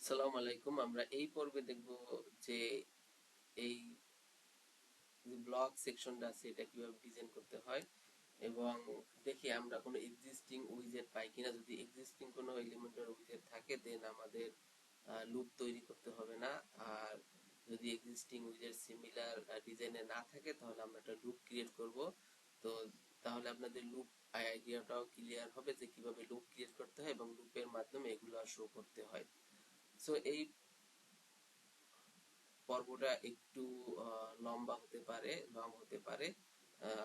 আসসালামু আলাইকুম। আমরা এই পর্বে দেখব যে এই যে ব্লক সেকশনটা আছে এটা কিভাবে ডিজাইন করতে হয় এবং দেখি আমরা কোনো এক্সিস্টিং উইজেট পাই কিনা। যদি এক্সিস্টিং কোনো এলিমেন্টের উইজেট থাকে দেন আমাদের লুপ তৈরি করতে হবে না। আর যদি এক্সিস্টিং উইজেট সিমিলার ডিজাইনে না থাকে তাহলে আমরা একটা লুপ ক্রিয়েট করব। তো তাহলে আপনাদের লুপ আইডিয়াটাও ক্লিয়ার হবে যে কিভাবে লুপ ক্রিয়েট করতে হয় এবং লুপের মাধ্যমে এগুলো শো করতে হয়। সো এই পর্বটা একটু লম্বা হতে পারে, লং হতে পারে,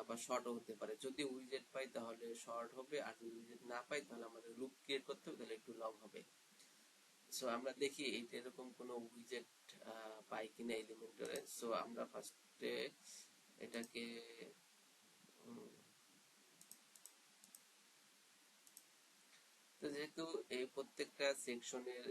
আবার শর্টও হতে পারে। যদি উইজেট পাই তাহলে শর্ট হবে, আর যদি উইজেট না পাই তাহলে আমাদের লুপ ক্রিয়েট করতে হবে, তাহলে একটু লং হবে। সো আমরা দেখি এইটা এরকম কোনো উইজেট পাই কিনা এলিমেন্টরে। সো আমরা ফার্স্টে এটাকে তো যেহেতু এই প্রত্যেকটা সেকশনের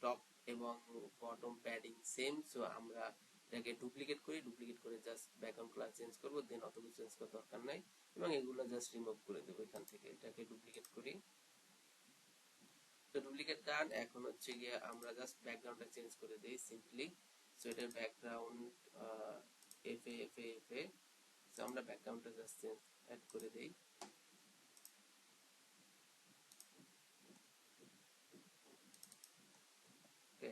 টপ এবং বটম প্যাডিং সেম, সো আমরা এটাকে ডুপ্লিকেট করি, ডুপ্লিকেট করে জাস্ট ব্যাকগ্রাউন্ড কালার চেঞ্জ করব, দেন অত কিছু চেঞ্জ করার দরকার নাই এবং এগুলো জাস্ট রিমুভ করে দেবো এখান থেকে। এটাকে ডুপ্লিকেট করি। তো ডুপ্লিকেট ডান। এখন হচ্ছে গিয়ে আমরা জাস্ট ব্যাকগ্রাউন্ডটা চেঞ্জ করে দেই সিম্পলি। সো এটার ব্যাকগ্রাউন্ড এফ এ সো আমরা ব্যাকগ্রাউন্ডটা জাস্ট চেঞ্জ অ্যাড করে দেই। ওকে,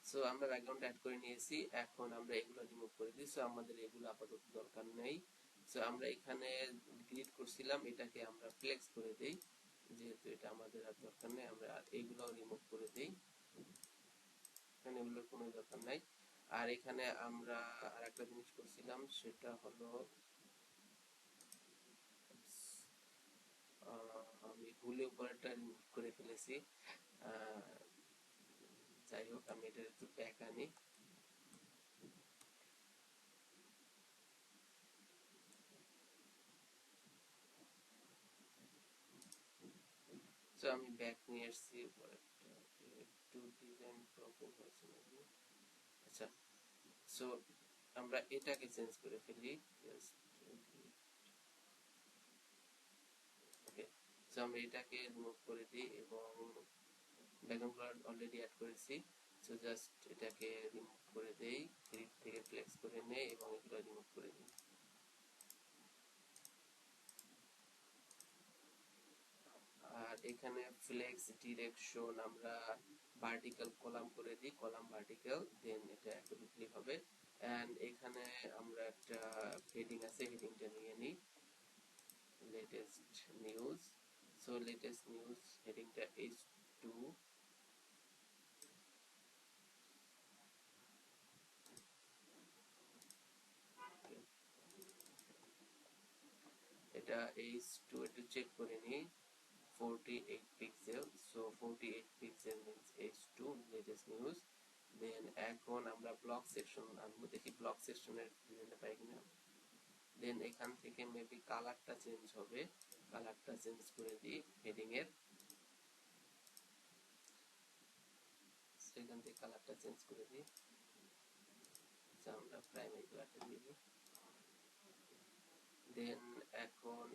সো আমরা ব্যাকগ্রাউন্ড অ্যাড করে নিয়েছি। এখন আমরা এগুলো রিমুভ করে দিই। সো আমাদের এগুলো আপাতত দরকার নেই। সো আমরা এখানে ডিলিট করছিলাম, এটাকে আমরা ফ্লেক্স করে দেই, যেহেতু এটা আমাদের আর দরকার নেই। আমরা এইগুলো রিমুভ করে দেই, এখানে এগুলোর কোনো দরকার নাই। আর এখানে আমরা আর একটা জিনিস করছিলাম, সেটা হলো আমি ভুলে উপরেরটা রিমুভ করে ফেলেছি। যাই হোক, আমি এটা একটু ব্যাক আনি। সো আমি ব্যাক নিয়ে এসেছি, উপরেরটা একটু ডিজাইন প্রবলেম হয়েছে নাকি। আচ্ছা, সো আমরা এটাকে চেঞ্জ করে ফেলি জাস্ট। ওকে, সো আমরা এটাকে রিমুভ করে দিই এবং ব্যাকগ্রাউন্ড কালার অলরেডি অ্যাড করেছি। সো জাস্ট এটাকে রিমুভ করে দেই, গ্রিড থেকে ফ্লেক্স করে নেই এবং এগুলো রিমুভ করে দিই। আর এখানে ফ্লেক্স ডিরেকশন আমরা ভার্টিক্যাল কলাম করে দিই, কলাম ভার্টিক্যাল, দেন এটা অটোমেটিকলি হবে। এন্ড এখানে আমরা একটা হেডিং আছে, হেডিংটা নিয়ে নিই, latest news. So latest news হেডিংটা H2। এটা H2 একটু চেক করে নিই, 48 pixel. So 48 pixel means H2 latest news. Then এখন আমরা ব্লক সেকশন আনবো, দেখি ব্লক সেকশনের ডিজাইনটা পাই কিনা। দেন এখান থেকে মেবি কালারটা চেঞ্জ হবে, কালারটা চেঞ্জ করে দিই হেডিং এর। সেখান থেকে কালারটা চেঞ্জ করে দিই, আমরা প্রাইমারি কালারটা দিয়ে দিই। দেন এখন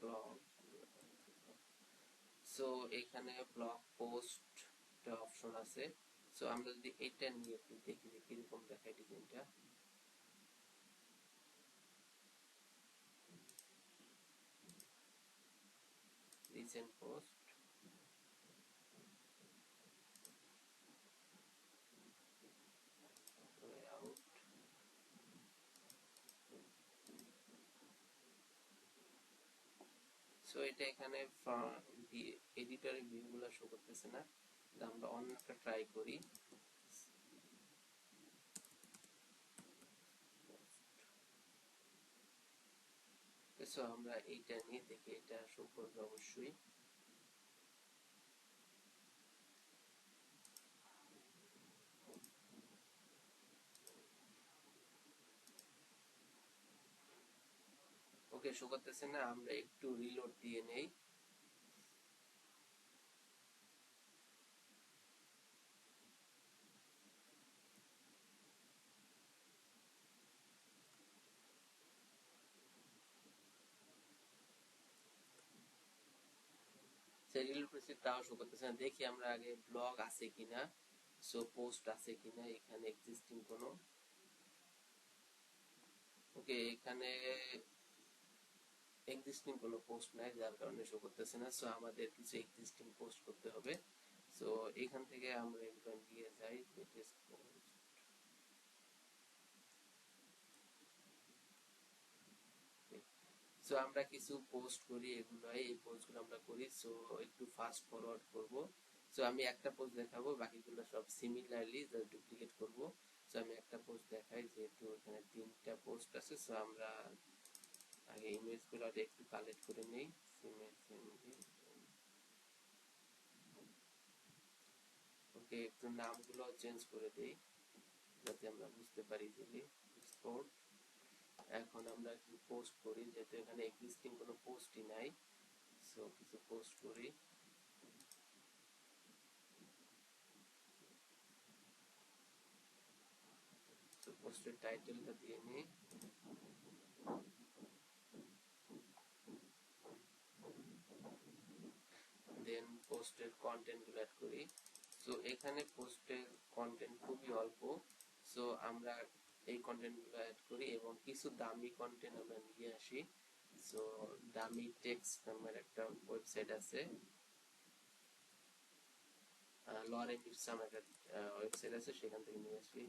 ব্লগ, সো এখানে ব্লগ পোস্ট একটা অপশন আছে। সো আমরা যদি এটা নিয়ে একটু দেখি যে কিরকম দেখায় ডিজাইনটা। Recent post, out. সো এটা এখানে এডিটরের ভিউগুলো শো করতেছে না, আমরা অন্য একটা ট্রাই করি। সো আমরা এইটা নিয়ে দেখি, এটা শো করবে অবশ্যই। ওকে, শো করতেছে না, আমরা একটু রিলোড দিয়ে নেই। রিলোড করছি তাও শো করতেছে না। দেখি আমরা আগে ব্লগ আছে কিনা, সো পোস্ট আছে কিনা এখানে এক্সিস্টিং কোনো। ওকে, এখানে এক্সিস্টিং কোনো পোস্ট নাই, যার কারণে শো করতেছে না। সো আমাদের কিছু এক্সিস্টিং পোস্ট করতে হবে। সো এখান থেকে আমরা এগুলো নিয়ে যাই। সো আমরা কিছু পোস্ট করি, এগুলো এই পোস্টগুলো আমরা করি। সো একটু ফাস্ট ফরওয়ার্ড করব। সো আমি একটা পোস্ট দেখাবো, বাকিগুলো সব সিমিলারলি জাস্ট ডুপ্লিকেট করব। সো আমি একটা পোস্ট দেখাই, যেহেতু এখানে 3টা পোস্ট আছে। সো আমরা আগে ইমেজগুলো একটু কালেক্ট করে নেই। ওকে, একটু নামগুলো চেঞ্জ করে দেই যাতে আমরা বুঝতে পারি ইজিলি। এক্সপোর্ট। এখন আমরা কি পোস্ট করি, যেহেতু এখানে এক্সিস্টিং কোনো পোস্টই নাই। সো কিছু পোস্ট করি। সো পোস্টের টাইটেলটা দিয়ে নিই। দেন পোস্টের কন্টেন্ট গুলো অ্যাড করি। সো এখানে পোস্টের কন্টেন্ট খুবই অল্প। সো আমরা এই কন্টেন্ট গুলো অ্যাড করি এবং কিছু দামি কন্টেন্ট আমরা নিয়ে আসি। সো দামি টেক্সট নামের একটা ওয়েবসাইট আছে, লরেন ইপসাম একটা ওয়েবসাইট আছে, সেখান থেকে নিয়ে আসি।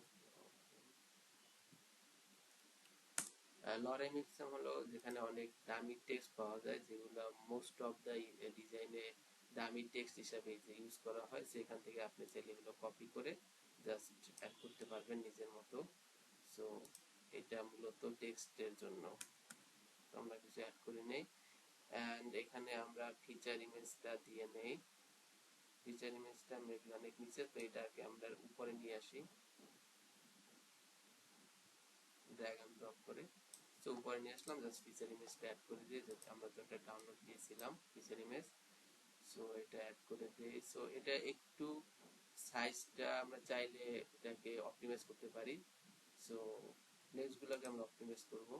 লরেন ইপসাম হলো যেখানে অনেক দামি টেক্সট পাওয়া যায়, যেগুলো মোস্ট অফ দা ডিজাইনে দামি টেক্সট হিসাবে ইউজ করা হয়। সেখান থেকে আপনি চাইলে এগুলো কপি করে জাস্ট অ্যাড করতে পারবেন নিজের মতো। সো এটা মূলত টেক্সটের জন্য। আমরা কিছু অ্যাড করে নেই এন্ড এখানে আমরা ফিচার ইমেজটা দিয়ে নেই। ফিচার ইমেজটা মেবি অনেক নিচে, তো এটাকে আমরা উপরে নিয়ে আসি ড্র্যাগ এন্ড ড্রপ করে। সো উপরে নিয়ে আসলাম, জাস্ট ফিচার ইমেজটা অ্যাড করে দিয়ে, যে আমরা যেটা ডাউনলোড দিয়েছিলাম ফিচার ইমেজ। সো এটা অ্যাড করে দেই। সো এটা একটু সাইজটা আমরা চাইলে এটাকে অপটিমাইজ করতে পারি। সো নেক্সট গুলোকে আমরা অপটিমাইজ করব।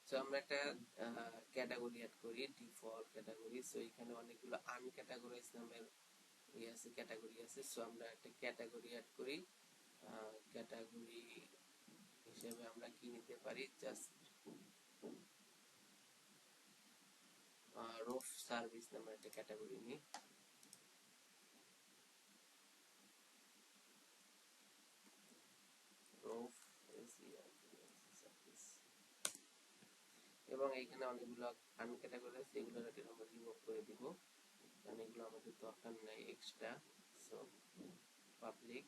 সো আমরা একটা ক্যাটাগরি অ্যাড করি, ডিফল্ট ক্যাটাগরি। সো এখানে অনেকগুলো আনক্যাটাগরাইজ নামের আছে, ক্যাটাগরি আছে। সো আমরা একটা ক্যাটাগরি অ্যাড করি। ক্যাটাগরি হিসেবে আমরা কি নিতে পারি, জাস্ট রোফ সার্ভিস নামের একটা ক্যাটাগরি নিই। Roof service. এবং এখানে অনেকগুলো আনক্যাটাগরি আছে, এগুলোকে আমরা রিমুভ করে দিব, কারণ এগুলো আমাদের দরকার নাই এক্সট্রা। So public.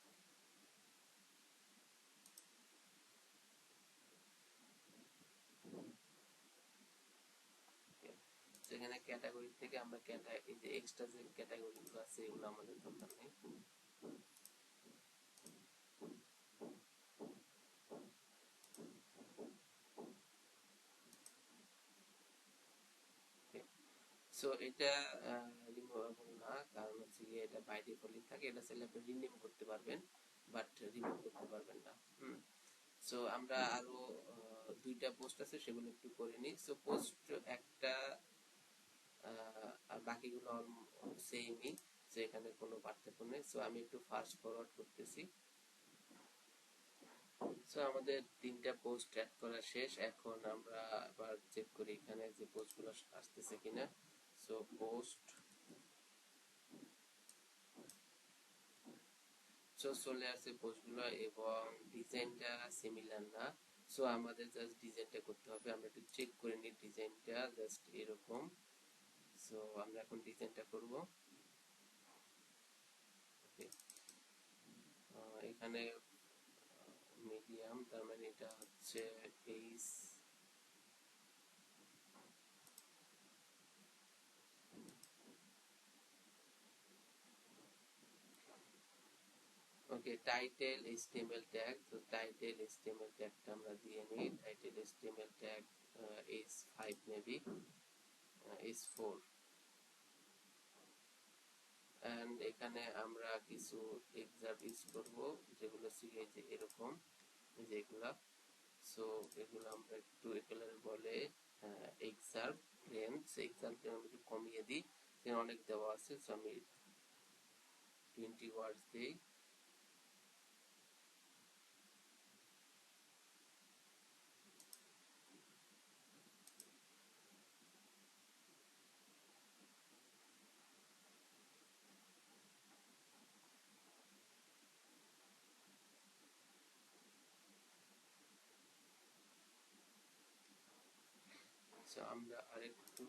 সেখানে ক্যাটাগরি থেকে আমরা এই যে এক্সট্রা যে ক্যাটাগরিগুলো আছে এগুলো আমাদের দরকার নেই। সো এটা রিমুভেবল না, কারণ হচ্ছে গিয়ে এটা বাই ডিফল্টই থাকে। এটা চাইলে আপনি রিনেম করতে পারবেন, বাট রিমুভ করতে পারবেন না। সো আমরা আরো 2টা পোস্ট আছে, সেগুলো একটু করে নিই। সো পোস্ট একটা আর বাকিগুলো সেমই, সো এখানে কোনো পার্থক্য নেই। সো আমি একটু ফাস্ট ফরওয়ার্ড করতেছি। সো আমাদের 3টা পোস্ট অ্যাড করা শেষ। এখন আমরা আবার চেক করি এখানে যে পোস্টগুলো আসতেছে কিনা। So post. সো চলে আসছে পোস্টগুলো এবং ডিজাইনটা সিমিলার না। সো আমাদের জাস্ট ডিজাইনটা করতে হবে। আমরা একটু চেক করে নিই ডিজাইনটা, জাস্ট এরকম। সো আমরা এখন ডিজাইনটা করব। এখানে মিডিয়াম, তার মানে এটা হচ্ছে page. Okay, title HTML tag. তো টাইটেল HTML ট্যাগটা আমরা দিয়ে নিই। Title HTML tag H5 maybe, H4। And এখানে আমরা কিছু এক্সাম্পল ইউজ করব, যেগুলো ছিল যে এরকম, যেগুলা। সো এগুলো আমরা একটু এগুলো বলে এক্সাম্পল। লেন্থ এক্সাম্পল আমি একটু কমিয়ে দিই, অনেক দেওয়া আছে, সো আমি 20 ওয়ার্ডস দিই। সো আমরা আরেকটু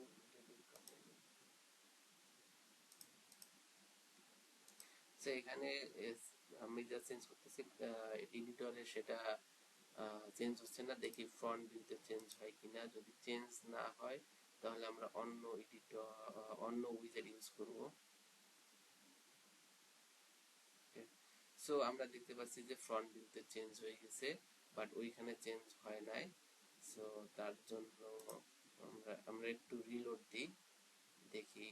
এখানে আমি যা চেঞ্জ করতেছি এডিটরে সেটা চেঞ্জ হচ্ছে না, দেখি ফ্রন্ট ভিউতে চেঞ্জ হয় কিনা। যদি চেঞ্জ না হয় তাহলে আমরা অন্য এডিটর অন্য উইজার্ড ইউজ করব। সো আমরা দেখতে পাচ্ছি যে ফ্রন্ট ভিউতে চেঞ্জ হয়ে গেছে, বাট ওইখানে চেঞ্জ হয় নাই। সো তার জন্য আমরা একটু রিলোড দিই, দেখি।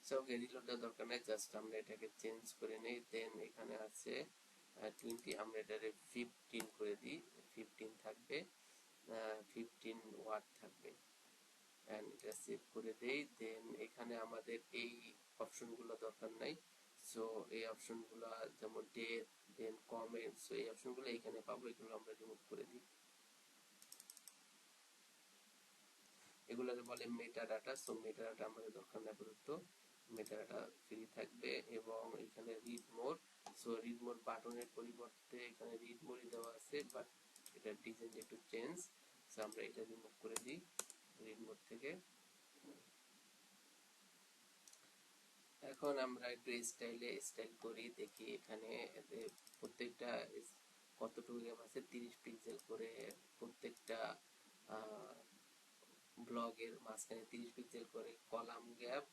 সো রিলোড দেওয়ার দরকার নাই, জাস্ট আমরা এটাকে চেঞ্জ করে নেই। দেন এখানে আছে 20, আমরা এটারে 15 করে দিই, 15 থাকবে, 15 ওয়াট থাকবে। এন্ড এটা সেভ করে দেই। দেন এখানে আমাদের এই অপশনগুলো দরকার নাই। সো এই অপশনগুলো যেমন ডে, দেন কমেন্ট, সো এই অপশনগুলো এখানে পাবো, এগুলো আমরা রিমুভ করে দিই। এগুলোকে বলে meta data. So meta data আমাদের দরকার না আপাতত, মেটা ডাটা ফ্রি থাকবে। এবং এখানে read more, so read more বাটনের পরিবর্তে এখানে রিড মোরই দেওয়া আছে, বাট এটা ডিজাইন একটু চেঞ্জ। সো আমরা এটা রিমুভ করে দিই রিড মোর থেকে। এখন আমরা একটু স্টাইল করি, দেখি এখানে প্রত্যেকটা কতটুকু গ্যাপ আছে, 30 পিক্সেল করে প্রত্যেকটা ব্লগের মাঝখানে 30 পিক্সেল করে কলাম গ্যাপ।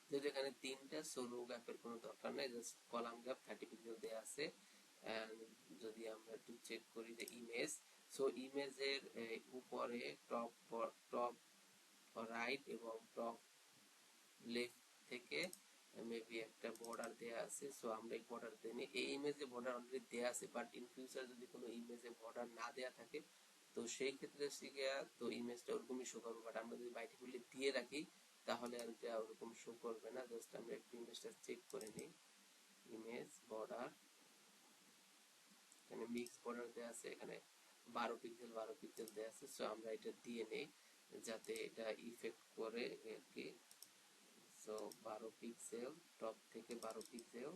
যেহেতু এখানে তিনটা সোলো গ্যাপের কোনো দরকার নাই, জাস্ট কলাম গ্যাপ 30 পিক্সেল দেওয়া আছে। যদি আমরা একটু চেক করি যে ইমেজ, সো ইমেজের উপরে টপ রাইট এবং টপ লেফট থেকে মেবি একটা বর্ডার দেয়া আছে। সো আমরা এই বর্ডার দেই, এই ইমেজে বর্ডার অলরেডি দেয়া আছে, বাট ইন ফিউচার যদি কোনো ইমেজে বর্ডার না দেয়া থাকে তো সেই ক্ষেত্রে তো ইমেজটা ওরকমই শো করবে, বাট আমরা যদি বাই ডিফল্টলি দিয়ে রাখি তাহলে আর এটা ওরকম শো করবে না। জাস্ট আমরা একটু ইমেজটা চেক করে নিই, ইমেজ বর্ডার, এখানে মিক্স বর্ডার দেয়া আছে, এখানে 12 পিক্সেল 12 পিক্সেল দেয়া আছে। সো আমরা এটা দিয়ে নেই যাতে এটা ইফেক্ট করে আর কি। সো 12 পিক্সেল, টপ থেকে 12 পিক্সেল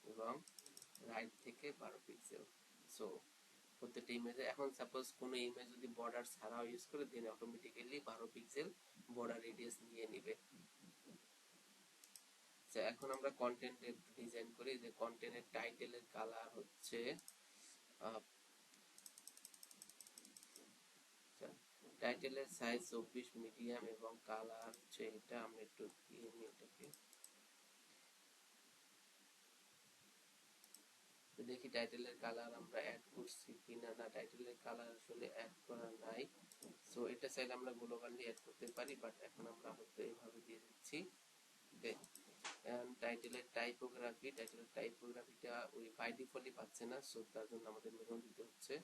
এবং রাইট থেকে 12 পিক্সেল। সো প্রত্যেকটা ইমেজে, এখন সাপোজ কোনো ইমেজ যদি বর্ডার ছাড়াও ইউজ করে দেন অটোমেটিক্যালি 12 পিক্সেল বর্ডার রেডিয়াস নিয়ে নেবে। এখন আমরা কন্টেন্টের ডিজাইন করি, যে কন্টেন্টের টাইটেলের কালার হচ্ছে টাইটেলের সাইজ 24 মিডিয়াম এবং কালার হচ্ছে এটা। আমরা একটু দিয়ে নিই এটাকে, দেখি টাইটেলের কালার আমরা অ্যাড করছি কিনা। না, টাইটেলের কালার আসলে অ্যাড করা নাই। সো এটা চাইলে আমরা গ্লোবালি অ্যাড করতে পারি, বাট এখন আমরা হয়তো এইভাবে দিয়ে দিচ্ছি। টাইটেলের টাইপোগ্রাফিটা ওই বাই ডিফল্টই পাচ্ছে না, সো তার জন্য আমাদের মেনুয়াল দিতে হচ্ছে।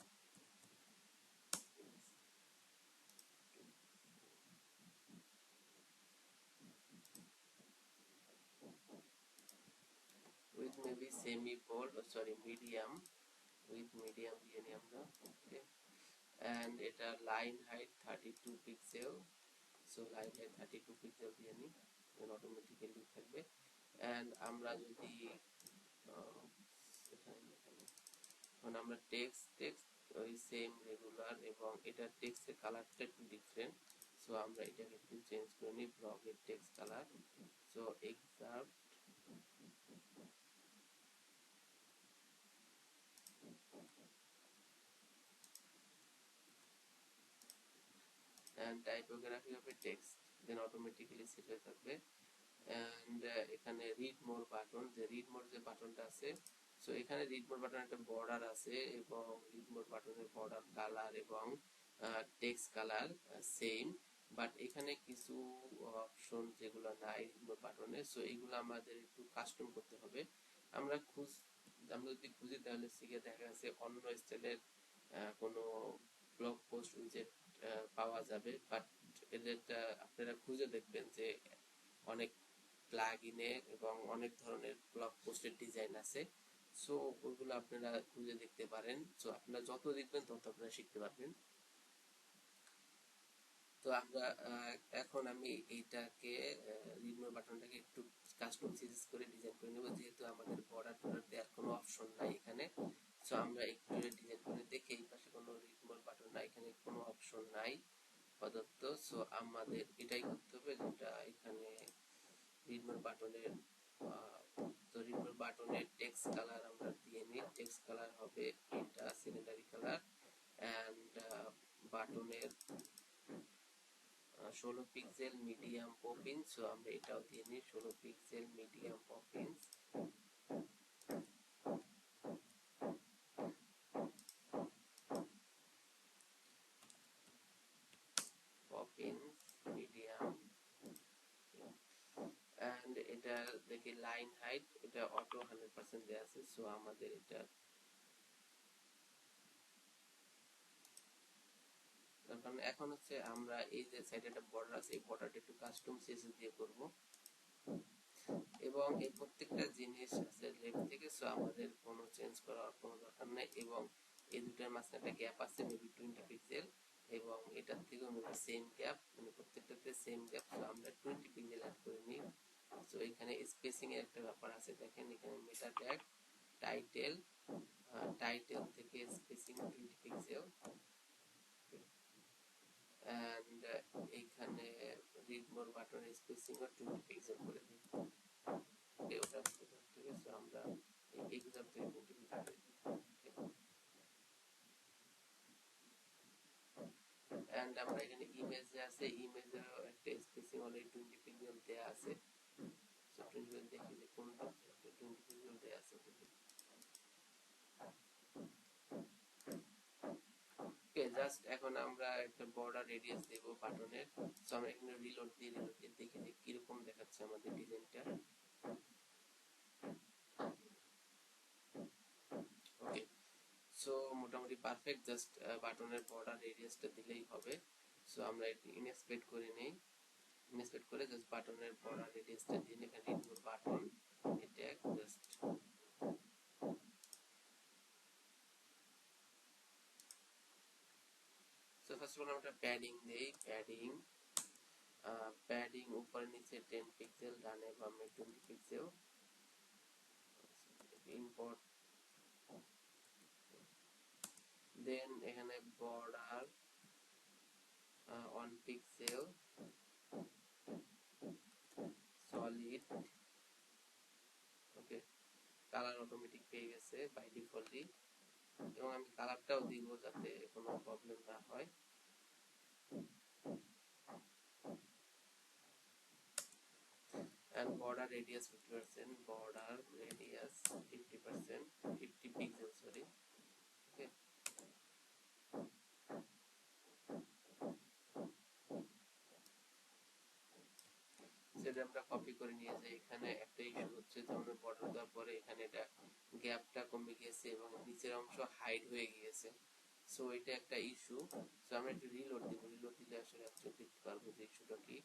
With maybe semi bold, sorry medium, with medium দিয়ে নিই আমরা। ওকে, এন্ড এটা line height 32 pixel. So line height 32 pixel দিয়ে নিই, দেন অটোমেটিক্যালি থাকবে। এন্ড আমরা যদি এখন আমরা টেক্সট ওই সেম রেগুলার, এবং এটা টেক্সটের কালারটা একটু ডিফারেন্ট। সো আমরা এটাকে একটু চেঞ্জ করে নিই, ব্লগের text colour. So exact and typography of a text, then automatically set হয়ে থাকবে। and এখানে রিড মোর বাটন, যে রিড মোর যে বাটনটা আছে, সো এখানে রিড মোর বাটন একটা বর্ডার আছে, এবং রিড মোর বাটনের বর্ডার কালার এবং টেক্সট কালার সেম, বাট এখানে কিছু অপশন যেগুলো নাই রিড মোর বাটনে, সো এগুলো আমাদের একটু কাস্টম করতে হবে। আমরা আমরা যদি খুঁজি তাহলে শিখে দেখা যাচ্ছে অন্য স্টাইলের কোনো ব্লগ পোস্ট উইজেট পাওয়া যাবে, বাট এদেরটা আপনারা খুঁজে দেখবেন যে অনেক প্লাগইনে এবং অনেক ধরনের ব্লগ পোস্টের ডিজাইন আছে। সো ওইগুলো আপনারা খুঁজে দেখতে পারেন। সো আপনারা যত দেখবেন তত আপনারা শিখতে পারবেন। তো আমরা এখন আমি এইটাকে রিমুভ বাটনটাকে একটু কাস্টম সিরিজ করে ডিজাইন করে নেব, যেহেতু আমাদের বর্ডার টর্ডার দেওয়ার কোনো অপশন নাই এখানে। সো আমরা একটু ডিজাইন করে দেখে এই পাশে কোনো রিমুভ বাটন নাই, এখানে কোনো অপশন নাই প্রদত্ত। সো আমাদের এটাই করতে হবে, যেটা এখানে রিমুভ বাটনের তো রিমুভ বাটনের টেক্সট কালার আমরা দিয়ে নিই। টেক্সট কালার হবে এটা সেকেন্ডারি কালার, এন্ড বাটনের 16 পিক্সেল মিডিয়াম পপিন। সো আমরা এটাও দিয়ে নিই 16 pixel medium Poppins. Medium, and এটা দেখি লাইন হাইট এটা অটো 100% দেয়া আছে। সো আমাদের এটা কারণ এখন হচ্ছে আমরা এই যে সাইডে একটা বর্ডার আছে, এই বর্ডারটা একটু কাস্টম সিএসএস দিয়ে করব, এবং এই প্রত্যেকটা জিনিস আছে লেফট থেকে। সো আমাদের কোনো চেঞ্জ করার কোনো দরকার নেই, এবং এই দুটার মাঝখানে একটা গ্যাপ আছে মেবি 20 পিক্সেল, এবং এটার থেকেও মেবি সেম গ্যাপ, মানে প্রত্যেকটাতে সেম গ্যাপ। সো আমরা 20 পিক্সেল অ্যাড করে নিই। সো এখানে স্পেসিং এর একটা ব্যাপার আছে, দেখেন এখানে মেটা ট্যাগ টাইটেল, টাইটেল থেকে স্পেসিং 20 পিক্সেল, এন্ড এইখানে রিড মোর বাটনের স্পেসিং ও 20 পিক্সেল করে দিই। ওকে, ওটা ঠিক আছে। সো আমরা এই এক্সাম থেকে 20 পিক্সেল করে দিই। এন্ড আমরা এখানে ইমেজ যে আছে, ইমেজেরও একটা স্পেসিং অলরেডি 20 পিক্সেল দেয়া আছে। সো 20 পিক্সেল দেখি যে কোনটা 20 পিক্সেল দেয়া আছে। ওকে, জাস্ট এখন আমরা একটা বর্ডার রেডিয়াস দেব বাটনের। সো আমরা এখানে রিলোড দিয়ে দেখি যে কিরকম দেখাচ্ছে আমাদের ডিজাইনটা। ওকে, সো মোটামুটি পারফেক্ট। জাস্ট বাটনের বর্ডার রেডিয়াসটা দিলেই হবে। সো আমরা এটি ইনস্পেক্ট করে নেই, ইনস্পেক্ট করে জাস্ট বাটনের বর্ডার রেডিয়াসটা দিয়ে এখানে রিমুভ বাটন এটা just so first of all আমরা প্যাডিং দেই। প্যাডিং উপরে নিচে 10 পিক্সেল, ডানে বামে 20 পিক্সেল। ইম্পোর্ট, দেন এখানে বর্ডার 1 পিক্সেল সলিড। ওকে, কালার অটোমেটিক পেয়ে গেছে বাই ডিফল্টলি, এবং আমি কালারটাও দিব যাতে কোনো প্রবলেম না হয়। and border radius 50%, border radius 50%, 50 pixels, sorry. Okay, সেটা আমরা কপি করে নিয়ে যাই। এখানে একটা ইস্যু হচ্ছে, যেমন বর্ডার দেওয়ার পরে এখানে এটা গ্যাপটা কমে গিয়েছে এবং নিচের অংশ হাইড হয়ে গিয়েছে। সো এটা একটা ইস্যু। সো আমরা একটু রিলোড দিব, রিলোড দিলে আসলে অ্যাকচুয়ালি দেখতে পারবো যে ইস্যুটা কি।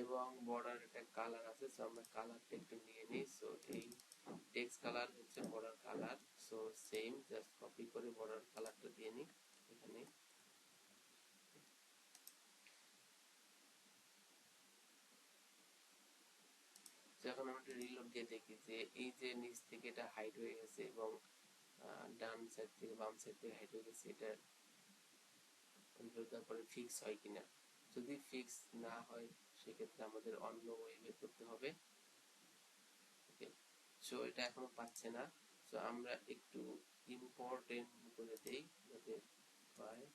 এবং বর্ডার একটা কালার আছে, সো আমরা কালারটা একটু নিয়ে নিই। সো এই টেক্সট কালার হচ্ছে border colour. So same, just copy করে বর্ডার কালারটা দিয়ে নিই এখানে। এখন আমরা একটা রিলোড দিয়ে দেখি যে এই যে নিচ থেকে এটা হাইড হয়ে গেছে এবং ডান সাইড থেকে বাম সাইড থেকে হাইড হয়ে গেছে, এটা রিলোড দেওয়ার পরে ফিক্স হয় কিনা। যদি ফিক্স না হয় সেক্ষেত্রে আমাদের অন্য ওয়ে বের করতে হবে। ওকে, সো এটা এখনো পাচ্ছে না। সো আমরা একটু ইম্পর্টেন্ট করে দেই যাতে পায়।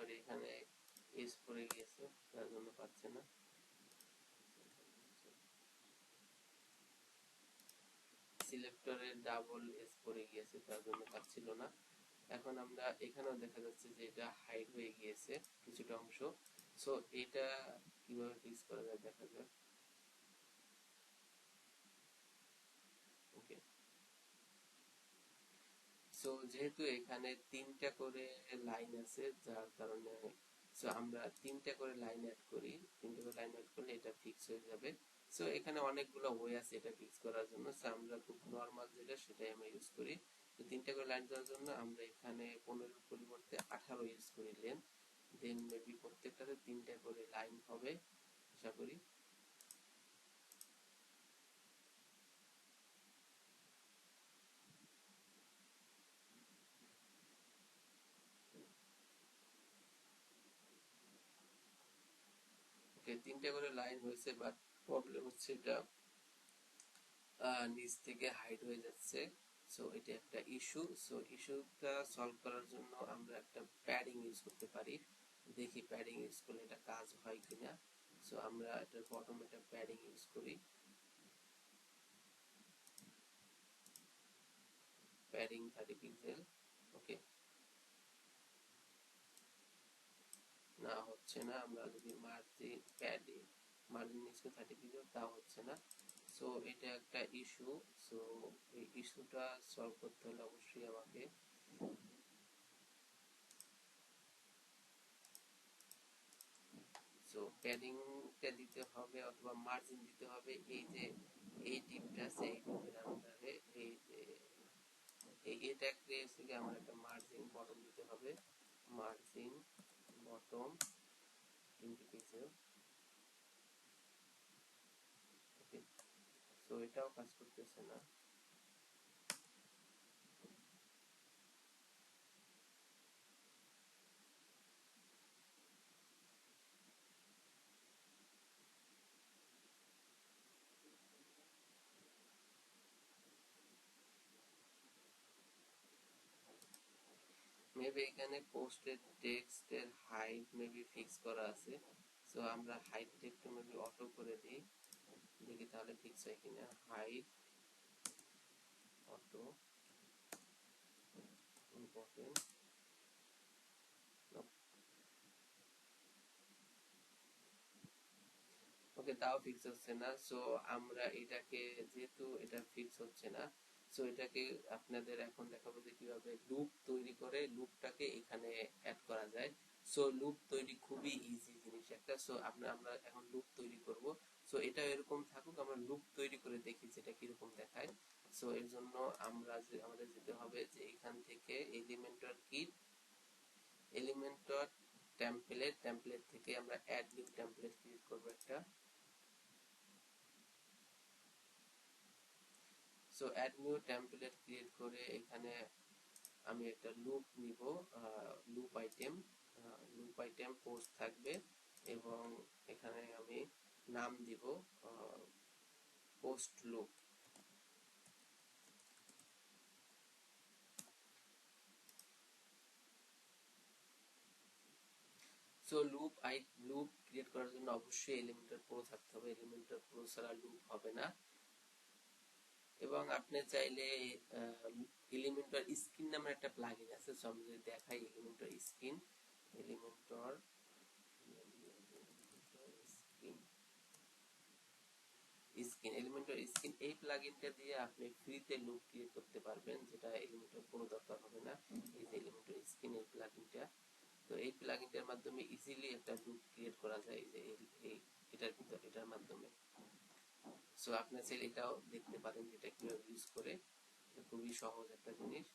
সরি এখানে এস পড়ে গিয়েছে তার জন্য পাচ্ছে না। সিলেক্টরে ডাবল এস পড়ে গিয়েছে তার জন্য পাচ্ছিল না। এখন আমরা এখানেও দেখা যাচ্ছে যে এটা হাইড হয়ে গিয়েছে কিছুটা অংশ। সো এটা কিভাবে ফিক্স করা যায় দেখা যাক। ওকে, সো যেহেতু এখানে তিনটা করে লাইন আছে যার কারণে সো আমরা তিনটা করে লাইন অ্যাড করি, তিনটা করে লাইন অ্যাড করলে এটা ফিক্স হয়ে যাবে। সো এখানে অনেকগুলো ওয়ে আছে এটা ফিক্স করার জন্য, সো আমরা খুব নরমাল যেটা সেটাই আমরা ইউজ করি। তো তিনটা করে লাইন দেওয়ার জন্য আমরা এখানে 15 পরিবর্তে 18 ইউজ করি লেন্থ, দেন মেবি প্রত্যেকটাতে তিনটা করে লাইন হবে আশা করি। ওকে, তিনটা করে লাইন হয়েছে, বাট প্রবলেম হচ্ছে এটা নিচ থেকে হাইড হয়ে যাচ্ছে। সো এটা একটা ইস্যু। সো ইস্যুটা সলভ করার জন্য আমরা একটা প্যাডিং ইউজ করতে পারি। দেখি প্যাডিং ইউজ করলে এটা কাজ হয় কিনা। সো আমরা এটার বটমে একটা প্যাডিং ইউজ করি, প্যাডিং 30 পিক্সেল। ওকে, না হচ্ছে না। আমরা যদি মার্জিন প্যাডিং মার্জিন ইউজ করি 30 পিক্সেল তাও হচ্ছে না। সো এটা একটা ইস্যু। সো এই ইস্যুটা সলভ করতে হলে অবশ্যই আমাকে সো প্যাডিংটা দিতে হবে অথবা মার্জিন দিতে হবে। এই যে এই টিপটা আছে এই টিপের আন্ডারে এই যে এই ট্যাগ থেকে আমার একটা মার্জিন বটম দিতে হবে, মার্জিন বটম 20 পিক্সেল। ওকে, সো এটাও কাজ করতেছে না। মেবি এখানে পোস্টেড টেক্সটের হাইট মেবি ফিক্স করা আছে। সো আমরা হাইটটা একটু মেবি অটো করে দিই, দেখি তাহলে ফিক্স হয় কিনা। Height auto important. ওকে, তাও ফিক্স হচ্ছে না। সো আমরা এটাকে যেহেতু এটা ফিক্স হচ্ছে না, সো এটাকে আপনাদের এখন দেখাবো যে কিভাবে লুপ তৈরি করে লুপটাকে এখানে অ্যাড করা যায়। সো লুপ তৈরি খুবই ইজি জিনিস একটা। সো আমরা এখন লুপ তৈরি করব। সো এটা এরকম থাকুক, আমরা লুপ তৈরি করে দেখি যেটা কিরকম দেখায়। সো এর জন্য আমাদের যেতে হবে যে এখান থেকে এলিমেন্টর কিট, এলিমেন্টর টেমপ্লেট থেকে আমরা অ্যাড নিউ টেমপ্লেট ক্রিয়েট করব একটা। So add new template create করে এখানে আমি একটা লুপ নিব, লুপ আইটেম পোস্ট থাকবে এবং এখানে আমি নাম দিব post loop. So loop create করার জন্য অবশ্যই এলিমেন্টর প্রো থাকতে হবে, এলিমেন্টর প্রো ছাড়া লুপ হবে না। এবং আপনি চাইলে এলিমেন্টর স্ক্রিন নামের একটা প্লাগইন আছে। সো আমি যদি দেখাই Elementor screen, Elementor screen, Elementor screen এই প্লাগইনটা দিয়ে আপনি ফ্রিতে লুপ ক্রিয়েট করতে পারবেন, যেটা এলিমেন্টর কোনো দরকার হবে না। এই যে এলিমেন্টর স্ক্রিন এই প্লাগইনটা, তো এই প্লাগইনটার মাধ্যমে ইজিলি একটা লুপ ক্রিয়েট করা যায় যে এই এটার ভিতর এটার মাধ্যমে। সো আপনি চাইলে এটাও দেখতে পারেন যেটা কিভাবে ইউজ করে, খুবই সহজ একটা জিনিস।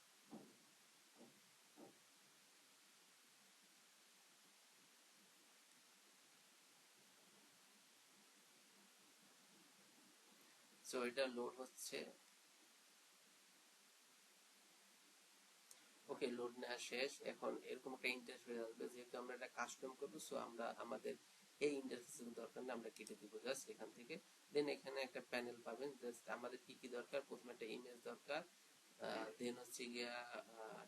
সো এটা লোড হচ্ছে। ওকে, লোড নেওয়া শেষ। এখন এরকম একটা ইন্টারফেস আসবে, যেহেতু আমরা এটা কাস্টম করবো সো আমরা আমাদের এই ইন্টারফেসের দরকার না, আমরা কেটে দিব জাস্ট এখান থেকে। দেন এখানে একটা প্যানেল পাবেন, জাস্ট আমাদের কি কি দরকার, প্রথমে একটা ইমেজ দরকার, দেন হচ্ছে গিয়া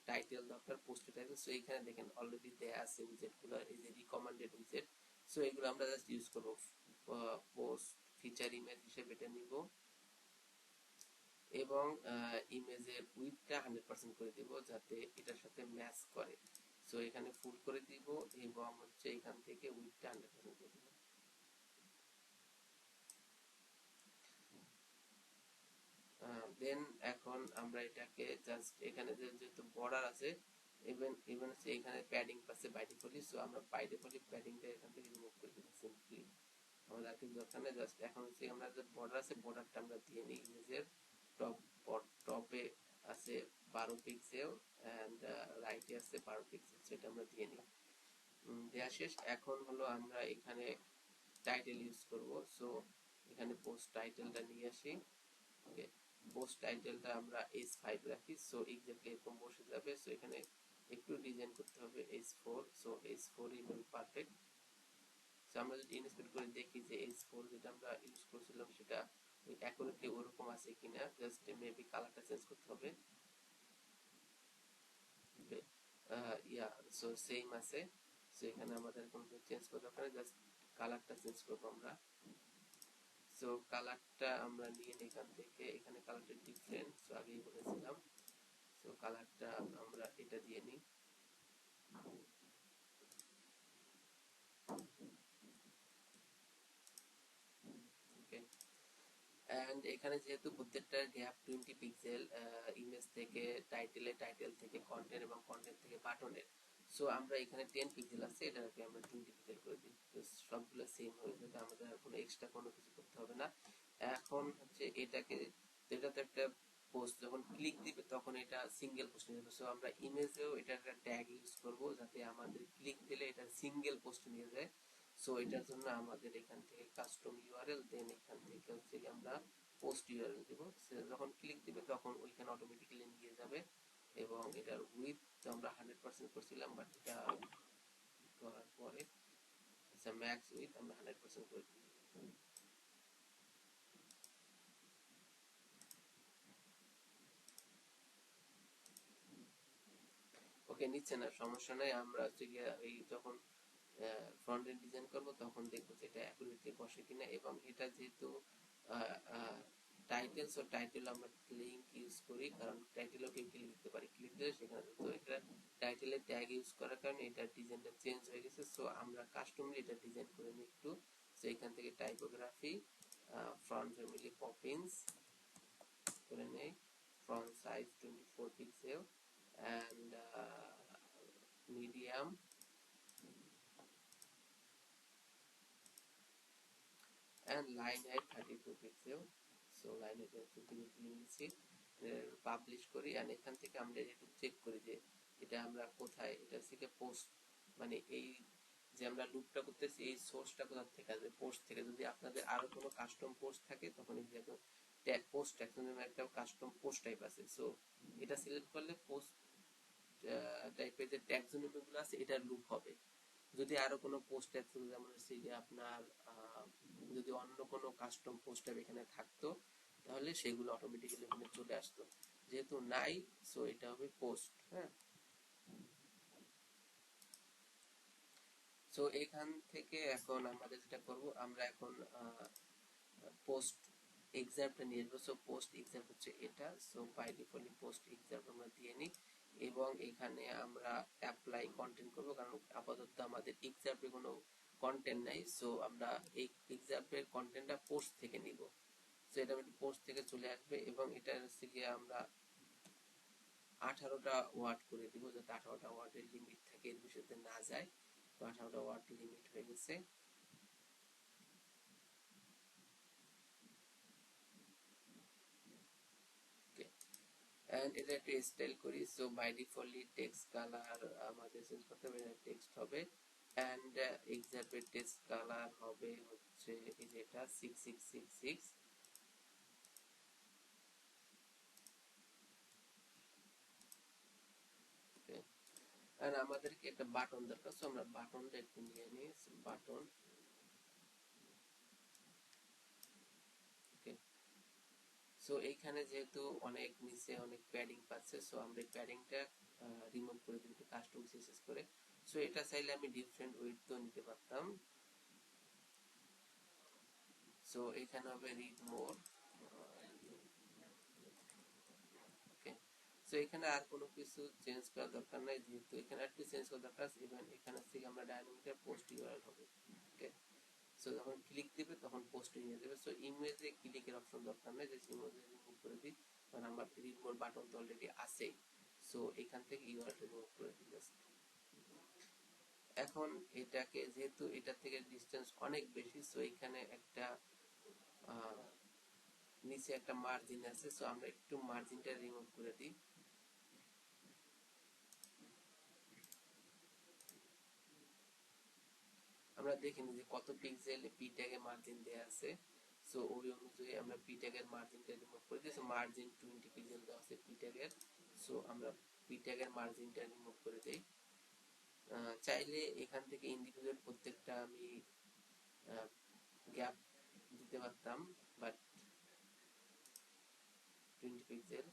টাইটেল দরকার, পোস্ট টাইটেল। সো এখানে দেখেন অলরেডি দেয়া আছে উইজেট গুলো, এই যে রিকমেন্ডেড উইজেট। সো এগুলো আমরা জাস্ট ইউজ করব। পোস্ট ফিচার ইমেজ হিসেবে এটা নিব এবং ইমেজের উইডথটা 100% করে দিব যাতে এটার সাথে ম্যাচ করে। সো এখানে ফুল করে দিব এবং হচ্ছে এখান থেকে উইডথটা 100% করে দিব। দেন এখন আমরা এটাকে জাস্ট এখানে যেহেতু বর্ডার আছে, ইভেন ইভেন হচ্ছে এখানে প্যাডিং পাচ্ছে বাই ডিফল্ট। সো আমরা বাই ডিফল্ট প্যাডিংটা এখান থেকে রিমুভ করে দিব সিম্পলি। আমাদের আর কিছু দরকার নেই, জাস্ট এখন হচ্ছে আমরা যে বর্ডার আছে বর্ডারটা আমরা দিয়ে নিই। ইমেজের টপ টপে আছে 12 পিক্সেল এন্ড রাইটে আছে 12 পিক্সেল, সেটা আমরা দিয়ে নিই। দেয়া শেষ। এখন হলো আমরা এখানে টাইটেল ইউজ করব। সো এখানে পোস্ট টাইটেলটা নিয়ে আসি। ওকে, পোস্ট টাইটেলটা আমরা S5 রাখি। সো এক্স্যাক্টলি এরকম বসে যাবে। সো এখানে একটু ডিজাইন করতে হবে S4। সো S4 ই মেবি পারফেক্ট। সো আমরা যদি ইনস্পেক্ট করে দেখি যে S4 যেটা আমরা ইউজ করছিলাম সেটা অ্যাকুরেটলি ওরকম আছে কিনা, জাস্ট মেবি কালারটা চেঞ্জ করতে হবে। ইয়া, সো সেম আছে। সো এখানে আমাদের কোনো চেঞ্জ করার দরকার নেই, জাস্ট কালারটা চেঞ্জ করবো আমরা। সো কালারটা আমরা নিয়ে নিই এখান থেকে, এখানে কালারটা ডিফারেন্ট, সো আগেই বলেছিলাম। সো কালারটা আমরা এটা দিয়ে নিই। ওকে, এন্ড এখানে যেহেতু প্রত্যেকটা গ্যাপ 20 পিক্সেল, ইমেজ থেকে টাইটেলে, টাইটেল থেকে কন্টেন্ট এবং কন্টেন্ট থেকে বাটনের। সো আমরা এখানে 10 পিক্সেল আছে, এটাকে আমরা 20 পিক্সেল করে দিই। তো সবগুলো সেম হয়ে যাবে, আমাদের আর কোনো এক্সট্রা কোনো কিছু করতে হবে না। এখন হচ্ছে এটাকে, এটা তো একটা পোস্ট, যখন ক্লিক দিবে তখন এটা সিঙ্গেল পোস্ট নিয়ে যাবে। সো আমরা ইমেজেও এটা একটা ট্যাগ ইউজ করব যাতে আমাদের ক্লিক দিলে এটা সিঙ্গেল পোস্ট নিয়ে যায়। সো এটার জন্য আমাদের এখান থেকে কাস্টম ইউআরএল, দেন এখান থেকে হচ্ছে আমরা পোস্ট ইউআরএল দিব। যখন ক্লিক দিবে তখন ওইখানে অটোমেটিক্যালি নিয়ে যাবে। এবং এটার উইথ আমরা 100% করছিলাম, বাট এটা করার পরে আচ্ছা ম্যাক্স উইথ আমরা 100% করে দিই। ওকে, নিচ্ছে না, সমস্যা নাই। আমরা হচ্ছে গিয়ে এই যখন ফ্রন্ট এন্ড ডিজাইন করব তখন দেখবো যে এটা অ্যাকুরেটলি বসে কিনা। এবং এটা যেহেতু টাইটেল, সো টাইটেল আমরা লিংক ইউজ করি, কারণ টাইটেলও কেউ ক্লিক দিতে পারে, ক্লিক দিলে সেখানে। তো এটা টাইটেলের ট্যাগ ইউজ করার কারণে এটা ডিজাইনটা চেঞ্জ হয়ে গেছে। সো আমরা কাস্টমলি এটা ডিজাইন করে নিই একটু। সো এখান থেকে টাইপোগ্রাফি, ফ্রন্ট ফ্যামিলি পপিন্স করে নেই, front size 24 pixel and medium and line height 32 pixel. So line height 32 নিয়েছি, পাবলিশ করি। আর এখান থেকে আমরা একটু চেক করি যে এটা আমরা কোথায়, এটা থেকে পোস্ট, মানে এই যে আমরা লুপটা করতেছি এই সোর্সটা কোথা থেকে আসবে, পোস্ট থেকে। যদি আপনাদের আরো কোনো কাস্টম পোস্ট থাকে তখন এই যে ট্যাগ পোস্ট ট্যাগ একটা কাস্টম পোস্ট টাইপ আছে। সো এটা সিলেক্ট করলে পোস্ট টাইপের যে ট্যাক্সোনমি গুলো আছে এটার লুপ হবে। যদি আরো কোনো পোস্ট ট্যাক্সোনমি, যেমন হচ্ছে যে আপনার যদি অন্য কোনো কাস্টম পোস্ট টাইপ এখানে থাকতো তাহলে সেগুলো অটোমেটিক্যালি এখানে চলে আসতো। যেহেতু নাই, সো এটা হবে পোস্ট। হ্যাঁ, সো এখান থেকে এখন আমাদের যেটা করব, আমরা এখন পোস্ট এক্সাম্পল নিয়ে আসবো। সো পোস্ট এক্সাম্পল হচ্ছে এটা। So by default post example আমরা দিয়ে নিই এবং এখানে আমরা অ্যাপ্লাই কন্টেন্ট করব, কারণ আপাতত আমাদের এক্সাম্পলে কোনো কন্টেন্ট নাই। সো আমরা এই এক্সাম্পলের কন্টেন্টটা পোস্ট থেকে নিব। সো এটা পোস্ট থেকে চলে আসবে এবং এটা হচ্ছে গিয়ে আমরা 18টা ওয়ার্ড করে দিব, যাতে 18টা ওয়ার্ডের লিমিট থাকে, এর বিষয়তে না যায়। তো 18টা ওয়ার্ড লিমিট হয়ে গেছে। এন্ড এটা একটু স্টাইল করি। So by defaultly text colour আমাদের চেঞ্জ করতে হবে, টেক্সট হবে। এন্ড এক্সাম্পল টেক্সট কালার হবে হচ্ছে এই যে এটা 6666। আর আমাদেরকে একটা বাটন দরকার। সো আমরা বাটনটা একটু নিয়ে নিই, বাটন। ওকে, সো এইখানে যেহেতু অনেক নিচে অনেক প্যাডিং পাচ্ছে, সো আমরা এই প্যাডিংটা রিমুভ করে দিই কাস্টম সিএসএস করে। সো এটা চাইলে আমি ডিফারেন্ট উইডথ তো নিতে পারতাম। সো এখানে হবে রিড মোর। ওকে, সো এখানে আর কোনো কিছু চেঞ্জ করার দরকার নাই, যেহেতু এখানে একটু চেঞ্জ করার দরকার আছে। ইভেন এখানে থেকে আমরা ডাইনামিকটা পোস্ট ইউআরএল হবে। ওকে, সো যখন ক্লিক দিবে তখন পোস্টে নিয়ে যাবে। সো ইমেজে ক্লিকের অপশন দরকার নেই, জাস্ট ইমেজে রিমুভ করে দিই, কারণ আমার রিড মোর বাটন তো অলরেডি আছে। সো এখান থেকে ইউআরএল রিমুভ করে দিই জাস্ট। এখন এটাকে যেহেতু এটা থেকে ডিসটেন্স অনেক বেশি, সো এখানে একটা নিচে একটা মার্জিন আছে, সো আমরা একটু মার্জিনটা রিমুভ করে দিই। আমরা দেখিনি যে কত পিক্সেল পি ট্যাগে মার্জিন দেয়া আছে। সো ওই অনুযায়ী আমরা পি ট্যাগের মার্জিনটা রিমুভ করে দিয়েছি। মার্জিন 20 পিক্সেল দেওয়া আছে পি ট্যাগের। সো আমরা পি ট্যাগের মার্জিনটা রিমুভ করে দেই। চাইলে এখান থেকে ইন্ডিভিজুয়াল প্রত্যেকটা আমি গ্যাপ দিতে পারতাম, but 20 pixel.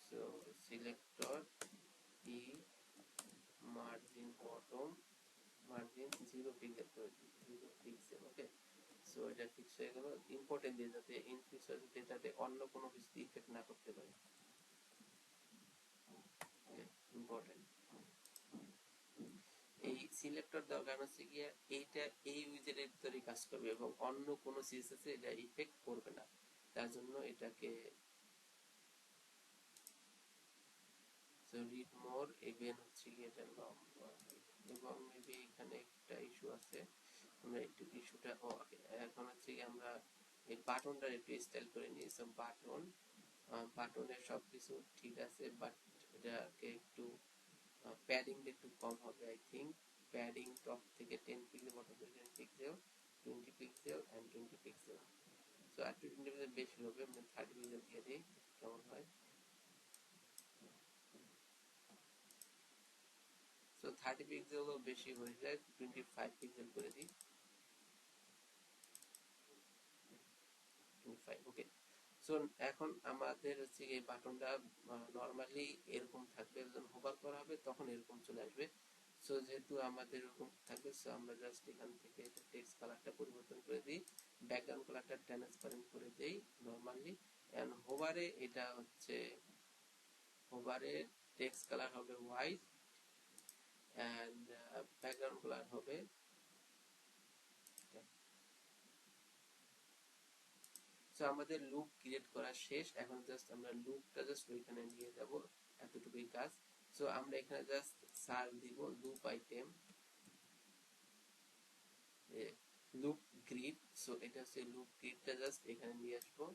So selector E margin bottom margin 0 pixel করে দিই, 0 পিক্সেল। ওকে, সো এটা ফিক্স হয়ে গেল। ইম্পর্টেন্ট দিয়ে যাতে ইনফিক্স হয়ে যাতে এটাতে অন্য কোনো কিছু ইফেক্ট না করতে পারে। ইম্পর্টেন্ট এই সিলেক্টর দেওয়ার কারণ হচ্ছে গিয়ে এইটা এই উইজেটের ভিতরে কাজ করবে এবং অন্য কোনো সিএসএস এ এটা ইফেক্ট করবে না, তার জন্য এটাকে সো রিড মোর ইভেন হচ্ছে গিয়ে এটা লম্বা এবং মেবি এখানে একটা ইস্যু আছে। আমরা একটু ইস্যুটা এখন হচ্ছে কি আমরা এই বাটনটা একটু স্টাইল করে নিই। সো বাটনের সবকিছু ঠিক আছে, বাট এটাকে একটু প্যাডিং একটু কম হবে আই থিঙ্ক। প্যাডিং টপ থেকে 10 পিক্সেল, বটম থেকে 10 pixel, 20 pixel and 20 pixel. So আর 20 পিক্সেল বেশি হবে, আমি 30 পিক্সেল দিয়ে দিই, কেমন হয়। সো 30 পিক্সেল বেশি হয়ে যায়, 25 পিক্সেল করে দিই। 25, ওকে। সো এখন আমাদের হচ্ছে এই বাটনটা নরমালি এরকম থাকবে, যখন হোভার করা হবে তখন এরকম চলে আসবে। সো যেহেতু আমাদের এরকম থাকবে, সো আমরা জাস্ট এখান থেকে এটা টেক্সট কালারটা পরিবর্তন করে দিই, ব্যাকগ্রাউন্ড কালারটা ট্রান্সপারেন্ট করে দেই নরমালি। এন্ড হোভারে এটা হচ্ছে হোভারে টেক্সট কালার হবে হোয়াইট এন্ড ব্যাকগ্রাউন্ড কালার হবে। সো আমাদের লুপ ক্রিয়েট করা শেষ। এখন জাস্ট আমরা লুপটা জাস্ট ওইখানে নিয়ে যাব, এতটুকুই কাজ। সো আমরা এখানে জাস্ট সার্চ দিব loop item loop grid. So এটা হচ্ছে লুপ গ্রিডটা জাস্ট এখানে নিয়ে আসবো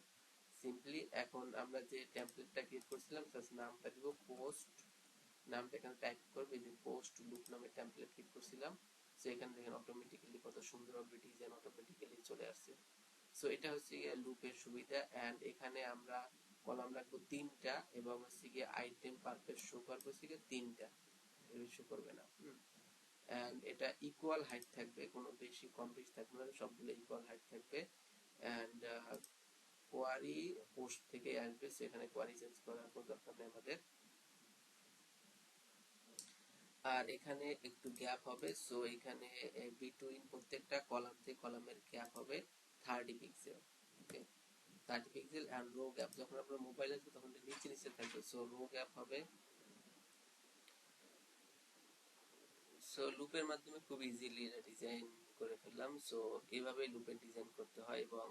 সিম্পলি। এখন আমরা যে টেমপ্লেটটা ক্রিয়েট করছিলাম জাস্ট নামটা দিব পোস্ট, নামটা এখানে টাইপ করবে যে পোস্ট লুপ নামে টেমপ্লেট ক্রিয়েট করছিলাম। সো এখানে দেখেন অটোমেটিক্যালি কত সুন্দর হবে ডিজাইন অটোমেটিক্যালি চলে আসছে। সো এটা হচ্ছে গিয়ে লুপের সুবিধা। এন্ড এখানে আমরা কলাম রাখবো 3টা এবং হচ্ছে গিয়ে আইটেম পারপেস শো করবো হচ্ছে গিয়ে 3টা, এর বেশি করবে না। এন্ড এটা ইকুয়াল হাইট থাকবে, কোনো বেশি কম বেশি থাকবে না, সবগুলো ইকুয়াল হাইট থাকবে। এন্ড কোয়ারি পোস্ট থেকে আসবে, সেখানে কোয়ারি চেঞ্জ করার কোনো দরকার নেই আমাদের। আর এখানে একটু গ্যাপ হবে, সো এখানে বিটুইন প্রত্যেকটা কলাম থেকে কলামের গ্যাপ হবে 30 pixel. Okay, 30 pixel and row gap যখন আপনার মোবাইল আসবে তখন নিচে নিচে থাকবে, সো রো গ্যাপ হবে। সো লুপের মাধ্যমে খুব ইজিলি এটা ডিজাইন করে ফেললাম। সো এইভাবে লুপের ডিজাইন করতে হয়। এবং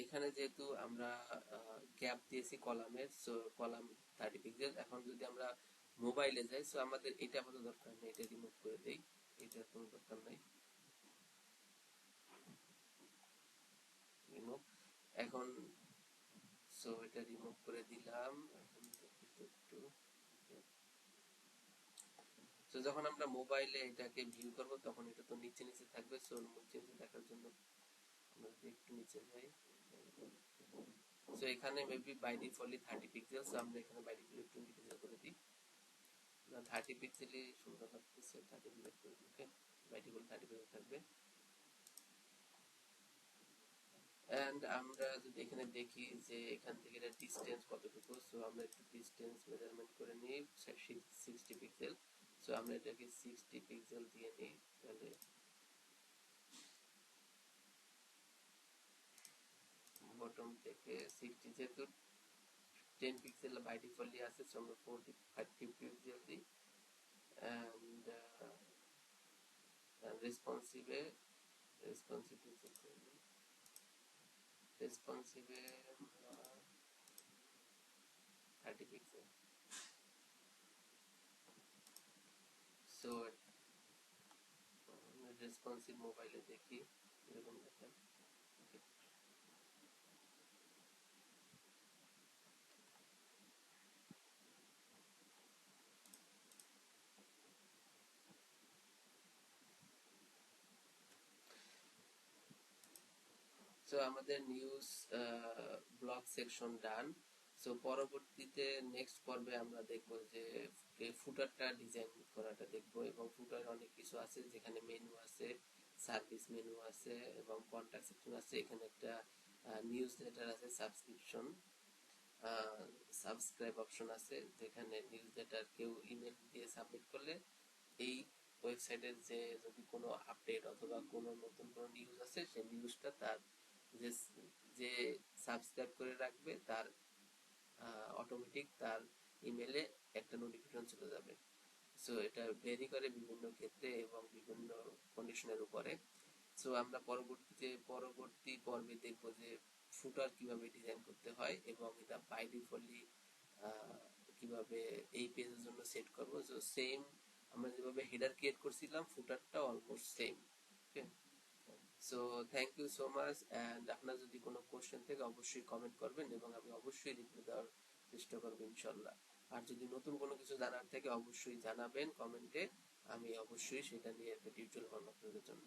এখানে যেহেতু আমরা গ্যাপ দিয়েছি কলামের, সো কলাম 30 পিক্সেল। এখন যদি আমরা মোবাইলে যাই, সো আমাদের এটা আপাতত দরকার নেই, এটা রিমুভ করে দেই, এটার কোনো দরকার নাই, রিমুভ। এখন সো এটা রিমুভ করে দিলাম। এখন একটু তো যখন আমরা মোবাইলে এটাকে ভিউ করব তখন এটা তো নিচে নিচে থাকবে। সো নিচে নিচে দেখার জন্য আমরা একটু নিচে যাই। সো এখানে maybe by defaultly 30 pixel, so আমরা এখানে বাই ডিফল্ট 20 পিক্সেল করে দিই। না 30 পিক্সেলই সুন্দর লাগতেছে, 30 পিক্সেল করে ওকে, বাই ডিফল্ট 30 পিক্সেল থাকবে। এন্ড আমরা যদি এখানে দেখি যে এখান থেকে এটা ডিসটেন্স কতটুকু, সো আমরা একটু ডিসটেন্স মেজারমেন্ট করে নিই 60 পিক্সেল। সো আমরা এটাকে 60 পিক্সেল দিয়ে নিই, তাহলে বটম থেকে 60, যেহেতু 10 পিক্সেল বাই ডিফল্টলি আছে, সো আমরা 50 পিক্সেল দিই। এন্ড রেসপন্সিভে রেসপন্সিভে 30 পিক্সেল। সো রেসপন্সিভ মোবাইলে দেখি এরকম দেখায়। সো আমাদের news blog section done. So পরবর্তীতে নেক্সট পর্বে আমরা দেখব যে ফুটারটা ডিজাইন করাটা দেখব, এবং ফুটার অনেক কিছু আছে, যেখানে মেনু আছে, সার্ভিস মেনু আছে এবং কন্টাক্ট সেকশন আছে। এখানে একটা নিউজ লেটার আছে, সাবস্ক্রিপশন সাবস্ক্রাইব অপশন আছে, যেখানে নিউজ লেটার কেউ ইমেল দিয়ে সাবমিট করলে এই ওয়েবসাইটের যে যদি কোনো আপডেট অথবা কোনো নতুন কোনো নিউজ আছে, সেই নিউজটা তার যে যে সাবস্ক্রাইব করে রাখবে তার অটোমেটিক তার ইমেলে একটা নোটিফিকেশন চলে যাবে। সো এটা ভেরি করে বিভিন্ন ক্ষেত্রে এবং বিভিন্ন কন্ডিশনের উপরে। সো আমরা পরবর্তী পর্বে দেখব যে ফুটার কিভাবে ডিজাইন করতে হয় এবং এটা বাই ডিফল্টলি কিভাবে এই পেজের জন্য সেট করব। সো সেম আমরা যেভাবে হেডার ক্রিয়েট করছিলাম, ফুটারটা almost same. Okay, so thank you so much. And আপনার যদি কোনো কোশ্চেন থেকে অবশ্যই কমেন্ট করবেন এবং আমি অবশ্যই রিপ্লাই দেওয়ার চেষ্টা করবো ইনশাল্লাহ। আর যদি নতুন কোনো কিছু জানার থেকে অবশ্যই জানাবেন কমেন্টে, আমি অবশ্যই সেটা নিয়ে একটা টিউটোরিয়াল বানাবো আপনাদের জন্য।